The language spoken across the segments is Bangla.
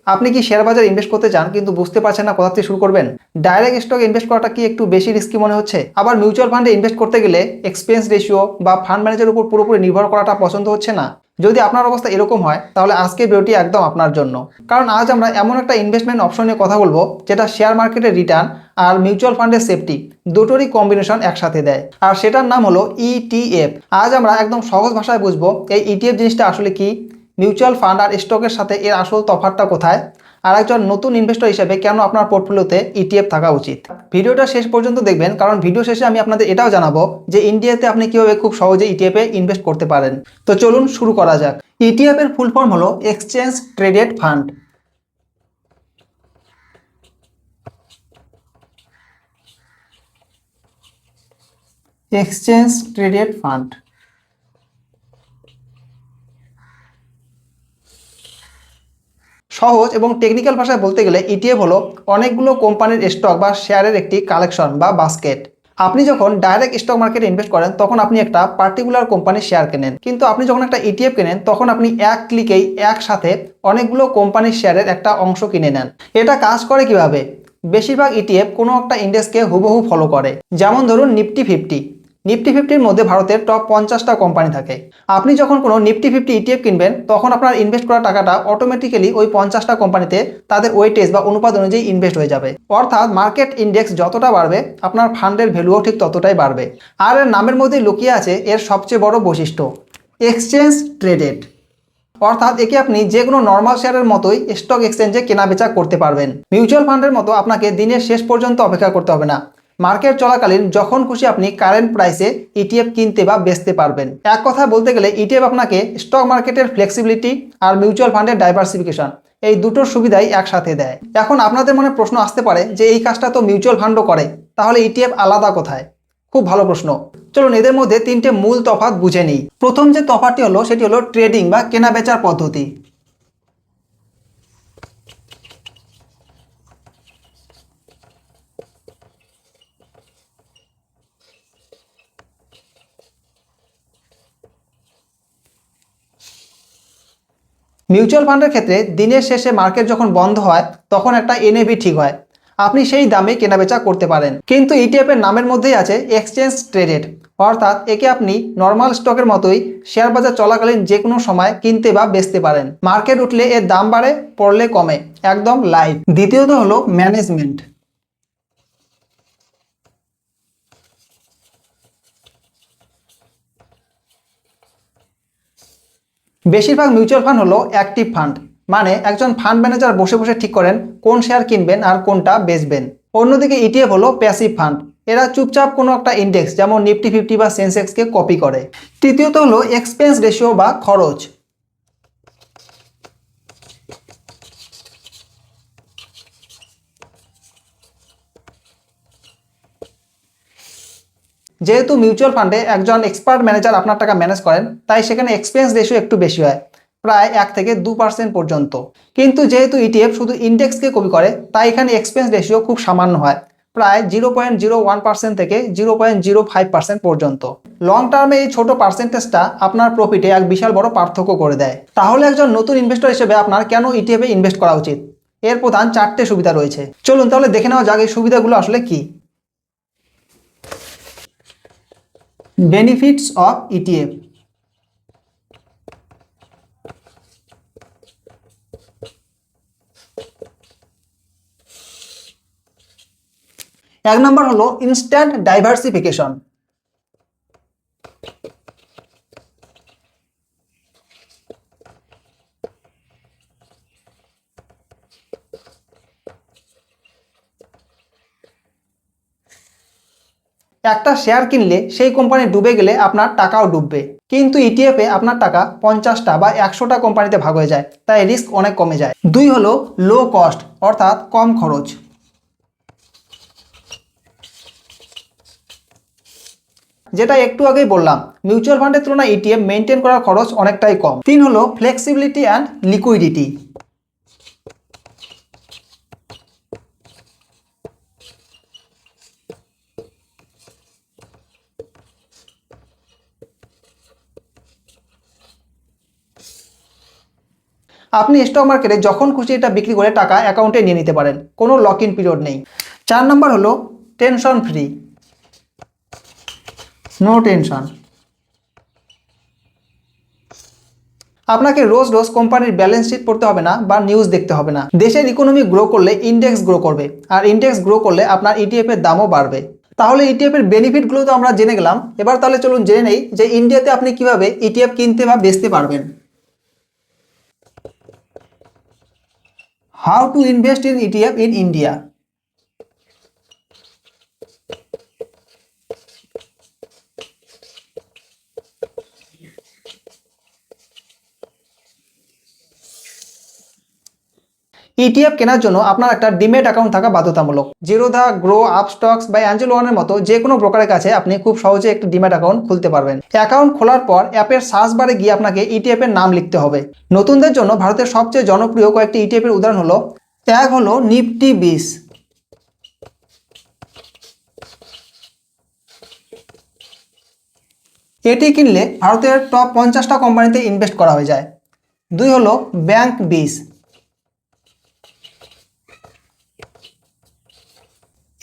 আপনি কি শেয়ার বাজারে ইনভেস্ট করতে চান কিন্তু বুঝতে পারছেন না কোথা থেকে শুরু করবেন? ডাইরেক্ট স্টকে ইনভেস্ট করাটা কি একটু বেশি রিস্কি মনে হচ্ছে? আবার মিউচুয়াল ফান্ডে ইনভেস্ট করতে গেলে এক্সপেন্স রেশিও বা ফান্ড ম্যানেজারের উপর পুরোপুরি নির্ভর করাটা পছন্দ হচ্ছে না? যদি আপনার অবস্থা এরকম হয় তাহলে আজকের ভিডিওটি একদম আপনার জন্য। কারণ আজ আমরা এমন একটা ইনভেস্টমেন্ট অপশন নিয়ে কথা বলবো যেটা শেয়ার মার্কেটের রিটার্ন আর মিউচুয়াল ফান্ডের সেফটি দুটোরই কম্বিনেশন একসাথে দেয়, আর সেটার নাম হলো ইটিএফ। আজ আমরা একদম সহজ ভাষায় বুঝবো এই ইটিএফ জিনিসটা আসলে কি, মিউচুয়াল ফান্ড আর স্টকের সাথে এর আসল তফাৎটা কোথায়, আর একজন নতুন ইনভেস্টর হিসেবে কেন আপনার পোর্টফোলিওতে ইটিএফ থাকা উচিত। ভিডিওটা শেষ পর্যন্ত দেখবেন, কারণ ভিডিও শেষে আমি আপনাদের এটাও জানাবো যে ইন্ডিয়াতে আপনি কিভাবে খুব সহজে ইটিএফে ইনভেস্ট করতে পারেন। তো চলুন শুরু করা যাক। ইটিএফ এর ফুল ফর্ম হলো exchange traded fund. Exchange traded fund সহজ এবং টেকনিক্যাল ভাষায় বলতে গেলে ইটিএফ হলো অনেকগুলো কোম্পানির স্টক বা শেয়ারের একটি কালেকশন বা বাস্কেট। আপনি যখন ডাইরেক্ট স্টক মার্কেটে ইনভেস্ট করেন তখন আপনি একটা পার্টিকুলার কোম্পানির শেয়ার কেনেন, কিন্তু আপনি যখন একটা ইটিএফ কেনেন তখন আপনি এক ক্লিকেই একসাথে অনেকগুলো কোম্পানির শেয়ারের একটা অংশ কিনে নেন। এটা কাজ করে কিভাবে? বেশিরভাগ ইটিএফ কোনো একটা ইন্ডেক্সকে হুবহু ফলো করে। যেমন ধরুন নিফটি 50। নিফটি 50-র মধ্যে ভারতের টপ 50টা কোম্পানি থাকে। আপনি যখন কোনো নিফটি 50 ইটিএফ কিনবেন তখন আপনার ইনভেস্ট করা টাকাটা অটোমেটিক্যালি ওই 50টা কোম্পানিতে তাদের ওয়েটেজ বা অনুপাত অনুযায়ী ইনভেস্ট হয়ে যাবে। অর্থাৎ মার্কেট ইন্ডেক্স যতটা বাড়বে আপনার ফান্ডের ভ্যালুও ঠিক ততটাই বাড়বে। আর এর নামের মধ্যে লুকিয়ে আছে এর সবচেয়ে বড় বৈশিষ্ট্য, এক্সচেঞ্জ ট্রেডেড। অর্থাৎ একে আপনি যে কোনো নর্মাল শেয়ারের মতোই স্টক এক্সচেঞ্জে কেনাবেচা করতে পারবেন। মিউচুয়াল ফান্ডের মতো আপনাকে দিনের শেষ পর্যন্ত অপেক্ষা করতে হবে না। মার্কেট চলাকালীন যখন খুশি আপনি কারেন্ট প্রাইসে ইটিএফ কিনতে বা বেচতে পারবেন। এক কথায় বলতে গেলে ইটিএফ আপনাকে স্টক মার্কেটের ফ্লেক্সিবিলিটি আর মিউচুয়াল ফান্ডের ডাইভার্সিফিকেশন এই দুটোর সুবিধাই একসাথে দেয়। এখন আপনাদের মনে প্রশ্ন আসতে পারে যে এই কাজটা তো মিউচুয়াল ফান্ডও করে, তাহলে ইটিএফ আলাদা কোথায়? খুব ভালো প্রশ্ন। চলুন এদের মধ্যে তিনটে মূল তফাৎ বুঝে নিই। প্রথম যে তফাৎটি হলো সেটি হলো ট্রেডিং বা কেনা বেচার পদ্ধতি। মিউচুয়াল ফান্ডের ক্ষেত্রে দিনের শেষে মার্কেট যখন বন্ধ হয় তখন একটা এনএভি ঠিক হয়, আপনি সেই দামে কেনাবেচা করতে পারেন। কিন্তু ইটিএফ এর নামের মধ্যেই আছে এক্সচেঞ্জ ট্রেডেড, অর্থাৎ একে আপনি নর্মাল স্টকের মতোই শেয়ার বাজার চলাকালীন যে কোনো সময় কিনতে বা বেচতে পারেন। মার্কেট উঠলে এর দাম বাড়ে, পড়লে কমে, একদম লাইভ। দ্বিতীয়ত হলো ম্যানেজমেন্ট। বেশিরভাগ মিউচুয়াল ফান্ড হলো অ্যাক্টিভ ফান্ড, মানে একজন ফান্ড ম্যানেজার বসে বসে ঠিক করেন কোন শেয়ার কিনবেন আর কোনটা বেচবেন। অন্যদিকে ইটিএফ হলো প্যাসিভ ফান্ড, এরা চুপচাপ কোনো একটা ইন্ডেক্স যেমন নিফটি 50 বা সেন্সেক্সকে কপি করে। তৃতীয়ত হলো এক্সপেন্স রেশিও বা খরচ। যেহেতু মিউচুয়াল ফান্ডে একজন এক্সপার্ট ম্যানেজার আপনার টাকা ম্যানেজ করেন, তাই সেখানে এক্সপেন্স রেশিও একটু বেশি হয়, প্রায় 1 থেকে 2% পর্যন্ত। কিন্তু যেহেতু ইটিএফ শুধু ইন্ডেক্সকে কপি করে, তাই এখানে এক্সপেন্স রেশিও খুব সামান্য হয়, প্রায় 0.01% থেকে 0.05% পর্যন্ত। লং টার্মে এই ছোট পার্সেন্টেজটা আপনার প্রফিটে এক বিশাল বড় পার্থক্য করে দেয়। তাহলে একজন নতুন ইনভেস্টর হিসেবে আপনার কেন ইটিএফে ইনভেস্ট করা উচিত? এর প্রধান 4টে সুবিধা রয়েছে। চলুন তাহলে দেখে নেওয়া যাক এই সুবিধাগুলো আসলে কি। Benefits of ETF. এক নম্বর হলো ইনস্ট্যান্ট ডাইভার্সিফিকেশন। একটা শেয়ার কিনলে সেই কোম্পানি ডুবে গেলে আপনার টাকাও ডুববে, কিন্তু ইটিএফে আপনার টাকা 50টা বা 100টা কোম্পানিতে ভাগ হয়ে যায়, তাই রিস্ক অনেক কমে যায়। দুই হলো লো কস্ট, অর্থাৎ কম খরচ। যেটা একটু আগেই বললাম, মিউচুয়াল ফান্ডের তুলনায় ইটিএফ মেনটেন করার খরচ অনেকটাই কম। তিন হলো ফ্লেক্সিবিলিটি অ্যান্ড লিকুইডিটি। আপনি স্টক মার্কেটে যখন খুশি এটা বিক্রি করে টাকা অ্যাকাউন্টে নিয়ে নিতে পারেন, কোনো লক ইন পিরিয়ড নেই। 4 নম্বর হলো টেনশন ফ্রি, নো টেনশন। আপনাকে রোজ রোজ কোম্পানির ব্যালেন্স শিট পড়তে হবে না বা নিউজ দেখতে হবে না। দেশের ইকোনমি গ্রো করলে ইন্ডেক্স গ্রো করবে, আর ইন্ডেক্স গ্রো করলে আপনার ইটিএফ এর দামও বাড়বে। তাহলে ইটিএফ এর বেনিফিটগুলো তো আমরা জেনে গেলাম, এবার তাহলে চলুন জেনে নেই যে ইন্ডিয়াতে আপনি কিভাবে ইটিএফ কিনতে বা বেচতে পারবেন। How to invest in ETF in India. ETF কেনার জন্য আপনার একটা ডিমেট অ্যাকাউন্ট থাকা বাধ্যতামূলক। জিরোধা, গ্রো, আপস্টক্স বা অ্যাঞ্জেল ওয়ানের মতো যে কোনো ব্রোকারের কাছে আপনি খুব সহজে একটি ডিমেট অ্যাকাউন্ট খুলতে পারবেন। অ্যাকাউন্ট খোলার পর অ্যাপের সার্চ বারে গিয়ে আপনাকে ইটিএফ এর নাম লিখতে হবে। নতুনদের জন্য ভারতের সবচেয়ে জনপ্রিয় কয়েকটি ইটিএফ এর উদাহরণ হলো, এক হলো নিফটি 20। এটি কিনলে ভারতের টপ 50টা কোম্পানিতে ইনভেস্ট করা হয়ে যায়। 2 হলো ব্যাংক 20।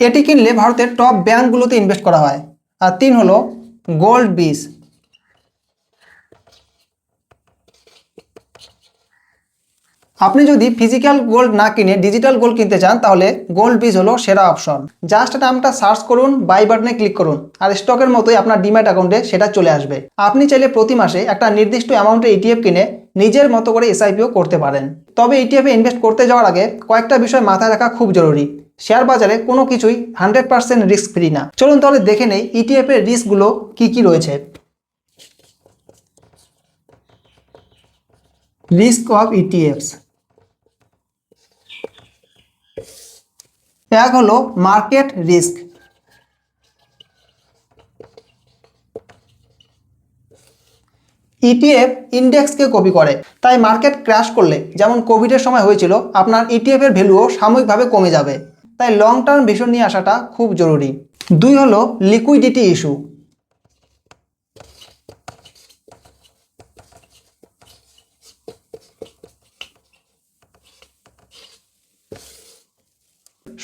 এটি কিনলে ভারতের টপ ব্যাংকগুলোতে ইনভেস্ট করা হয়। আর 3 হলো গোল্ড 20। আপনি যদি ফিজিক্যাল গোল্ড না কিনে ডিজিটাল গোল্ড কিনতে চান তাহলে গোল্ড 20 হলো সেরা অপশন। জাস্ট নামটা সার্চ করুন, বাই বাটনে ক্লিক করুন, আর স্টকের মতোই আপনার ডিম্যাট অ্যাকাউন্টে সেটা চলে আসবে। আপনি চাইলে প্রতি মাসে একটা নির্দিষ্ট অ্যামাউন্টের ইটিএফ কিনে নিজের মতো করে এসআইপিও করতে পারেন। তবে ইটিএফে ইনভেস্ট করতে যাওয়ার আগে কয়েকটা বিষয় মাথায় রাখা খুব জরুরি। শেয়ার বাজারে কোনো কিছুই 100% রিস্ক ফ্রি না। চলুন তাহলে দেখে নেই ইটিএফ এর রিস্কগুলো কি কি রয়েছে। Risk of ETFs. এক হলো মার্কেট রিস্ক। ইটিএফ ইন্ডেক্সকে কপি করে, তাই মার্কেট ক্র্যাশ করলে যেমন কোভিডের সময় হয়েছিল, আপনার ইটিএফ এর ভ্যালুও সাময়িকভাবে কমে যাবে। তাই লং টার্ম ভিশন নিয়ে আসাটা খুব জরুরি। 2 হলো লিকুইডিটি ইস্যু।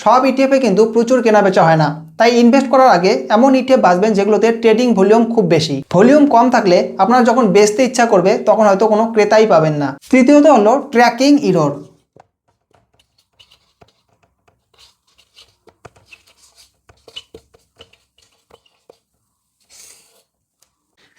সব ইটিএফে কিন্তু প্রচুর কেনাবেচা হয় না, তাই ইনভেস্ট করার আগে এমন ইটিএফ বাছবেন যেগুলোতে ট্রেডিং ভলিউম খুব বেশি। ভলিউম কম থাকলে আপনার যখন বেচতে ইচ্ছা করবে তখন হয়তো কোনো ক্রেতাই পাবেন না। তৃতীয়ত হলো ট্র্যাকিং ইরর।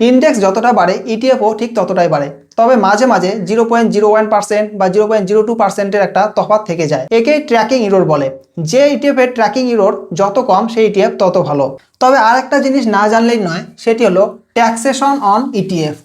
ইন্ডেক্স যতটা বাড়ে ইটিএফও ঠিক ততটাই বাড়ে, তবে মাঝে মাঝে 0.01% বা 0.02%-এর একটা তফাৎ থেকে যায়। একেই ট্র্যাকিং ইরর বলে। যে ইটিএফ এর ট্র্যাকিং ইরর যত কম সেই ইটিএফ তত ভালো। তবে আর একটা জিনিস না জানলেই নয়, সেটি হলো ট্যাক্সেশন অন ইটিএফ।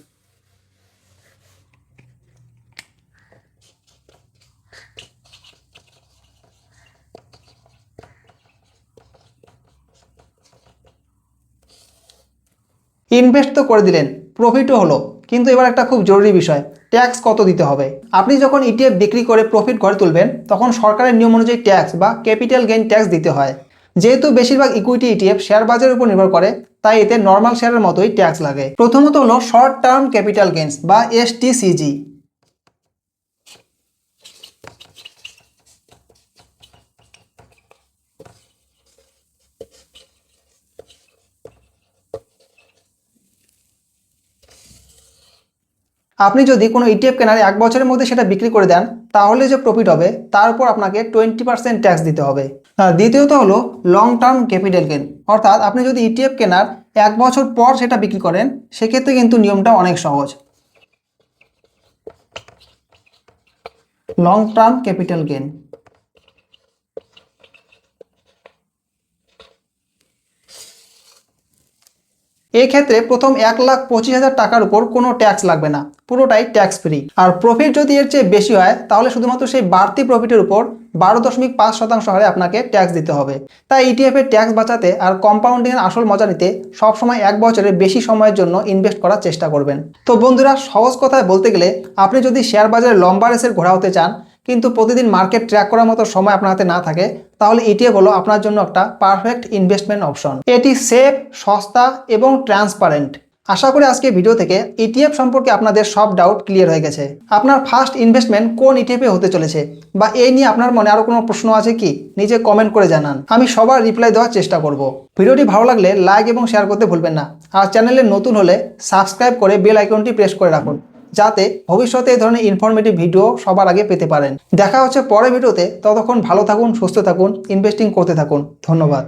ইনভেস্ট তো করে দিলেন, প্রফিটও হলো, কিন্তু এবার একটা খুব জরুরি বিষয়, ট্যাক্স কত দিতে হবে। আপনি যখন ইটিএফ বিক্রি করে প্রফিট ঘরে তুলবেন তখন সরকারের নিয়ম অনুযায়ী ট্যাক্স বা ক্যাপিটাল গেইন ট্যাক্স দিতে হয়। যেহেতু বেশিরভাগ ইকুইটি ইটিএফ শেয়ার বাজারের উপর নির্ভর করে, তাই এতে নর্মাল শেয়ারের মতোই ট্যাক্স লাগে। প্রথমত হলো শর্ট টার্ম ক্যাপিটাল গেইনস বা এসটিসিজি। আপনি যদি কোনো ইটিএফ কেনার 1 বছরের মধ্যে সেটা বিক্রি করে দেন তাহলে যে প্রফিট হবে তার উপর আপনাকে 20% ট্যাক্স দিতে হবে। দ্বিতীয়ত হলো লং টার্ম ক্যাপিটাল গেইন, অর্থাৎ আপনি যদি ইটিএফ কেনার 1 বছর পর সেটা বিক্রি করেন সেক্ষেত্রে কিন্তু নিয়মটা অনেক সহজ। Long term capital gain. এই ক্ষেত্রে প্রথম 1,25,000 টাকার উপর কোনো ট্যাক্স লাগবে না, পুরোটাই ট্যাক্স ফ্রি। আর প্রফিট যদি এর চেয়ে বেশি হয় তাহলে শুধুমাত্র সেই বাড়তি প্রফিটের উপর 12.5% হারে আপনাকে ট্যাক্স দিতে হবে। তাই ইটিএফ এর ট্যাক্স বাঁচাতে আর কম্পাউন্ডিং এর আসল মজা নিতে সবসময় 1 বছরের বেশি সময়ের জন্য ইনভেস্ট করার চেষ্টা করবেন। তো বন্ধুরা, সহজ কথায় বলতে গেলে আপনি যদি শেয়ার বাজারে লম্বা রেসের ঘোড়া হতে চান কিন্তু প্রতিদিন মার্কেট ট্র্যাক করার মতো সময় আপনার হাতে না থাকে, তাহলে ইটিএফ হলো আপনার জন্য একটা পারফেক্ট ইনভেস্টমেন্ট অপশন। এটি সেফ, সস্তা এবং ট্রান্সপারেন্ট। আশা করি আজকে ভিডিও থেকে ইটিএফ সম্পর্কে আপনাদের সব ডাউট ক্লিয়ার হয়ে গেছে। আপনার ফার্স্ট ইনভেস্টমেন্ট কোন ইটিএফে হতে চলেছে বা এই নিয়ে আপনার মনে আরো কোনো প্রশ্ন আছে কি, নিচে কমেন্ট করে জানান, আমি সবার রিপ্লাই দেওয়ার চেষ্টা করব। ভিডিওটি ভালো লাগলে লাইক এবং শেয়ার করতে ভুলবেন না, আর চ্যানেলে নতুন হলে সাবস্ক্রাইব করে বেল আইকনটি প্রেস করে রাখুন, যাতে ভবিষ্যতে এই ধরনের ইনফরমেটিভ ভিডিও সবার আগে পেতে পারেন। দেখা হচ্ছে পরের ভিডিওতে, ততক্ষণ ভালো থাকুন, সুস্থ থাকুন, ইনভেস্টিং করতে থাকুন। ধন্যবাদ।